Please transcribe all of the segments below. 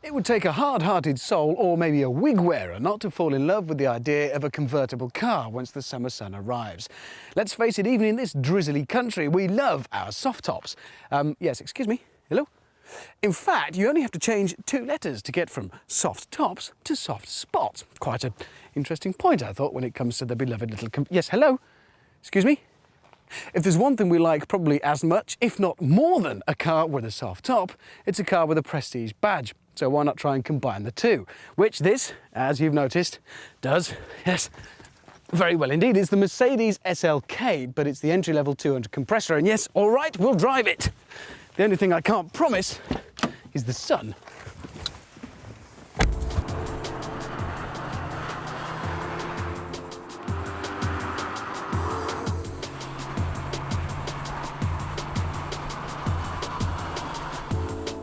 It would take a hard-hearted soul or maybe a wig wearer not to fall in love with the idea of a convertible car once the summer sun arrives. Let's face it, even in this drizzly country, we love our soft tops. Yes, excuse me, hello? In fact, you only have to change 2 letters to get from soft tops to soft spots. Quite an interesting point, I thought, when it comes to the beloved little... Yes, hello? Excuse me? If there's one thing we like probably as much, if not more than a car with a soft top, it's a car with a prestige badge. So why not try and combine the two? Which this, as you've noticed, does, yes, very well indeed. It's the Mercedes SLK, but it's the entry-level 200 compressor. And yes, all right, we'll drive it. The only thing I can't promise is the sun.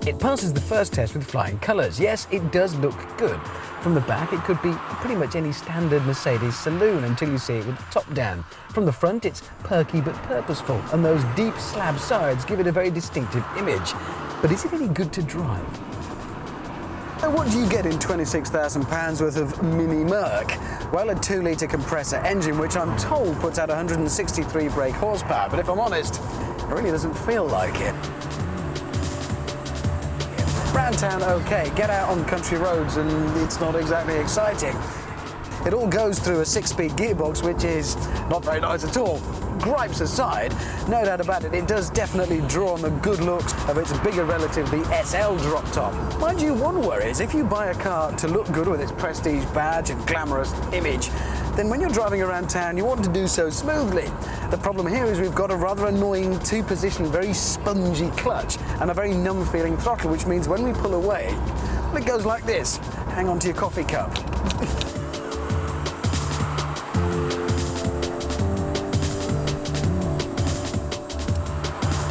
It passes the first test with flying colours. Yes, it does look good. From the back, it could be pretty much any standard Mercedes saloon until you see it with the top down. From the front, it's perky but purposeful, and those deep slab sides give it a very distinctive image. But is it any good to drive? So what do you get in £26,000 worth of mini Merc? Well, a 2-litre compressor engine, which I'm told puts out 163 brake horsepower, but if I'm honest, it really doesn't feel like it. Round town, okay, get out on country roads and it's not exactly exciting. It all goes through a 6-speed gearbox, which is not very nice at all. Gripes aside, no doubt about it, it does definitely draw on the good looks of its bigger relative, the SL drop top. Mind you, one worry is if you buy a car to look good with its prestige badge and glamorous image, then when you're driving around town, you want to do so smoothly. The problem here is we've got a rather annoying 2-position, very spongy clutch and a very numb-feeling throttle, which means when we pull away, well, it goes like this. Hang on to your coffee cup.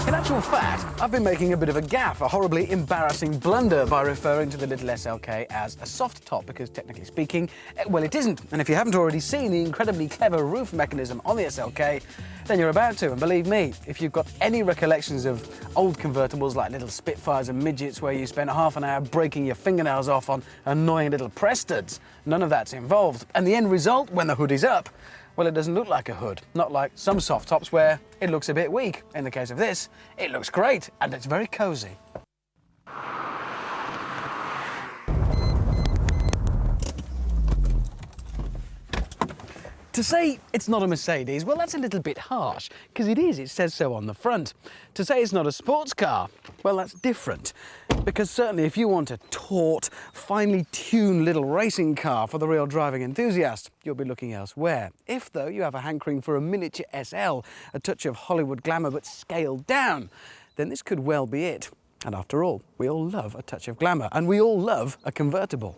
In actual fact, I've been making a bit of a gaffe, a horribly embarrassing blunder by referring to the little SLK as a soft top, because technically speaking, well, it isn't. And if you haven't already seen the incredibly clever roof mechanism on the SLK, then you're about to. And believe me, if you've got any recollections of old convertibles like little Spitfires and Midgets where you spent half an hour breaking your fingernails off on annoying little press studs, none of that's involved. And the end result, when the hood is up, well, it doesn't look like a hood, not like some soft tops where it looks a bit weak. In the case of this, it looks great and it's very cosy. To say it's not a Mercedes, well, that's a little bit harsh, because it is, it says so on the front. To say it's not a sports car, well, that's different. Because certainly if you want a taut, finely tuned little racing car for the real driving enthusiast, you'll be looking elsewhere. If, though, you have a hankering for a miniature SL, a touch of Hollywood glamour but scaled down, then this could well be it. And after all, we all love a touch of glamour, and we all love a convertible.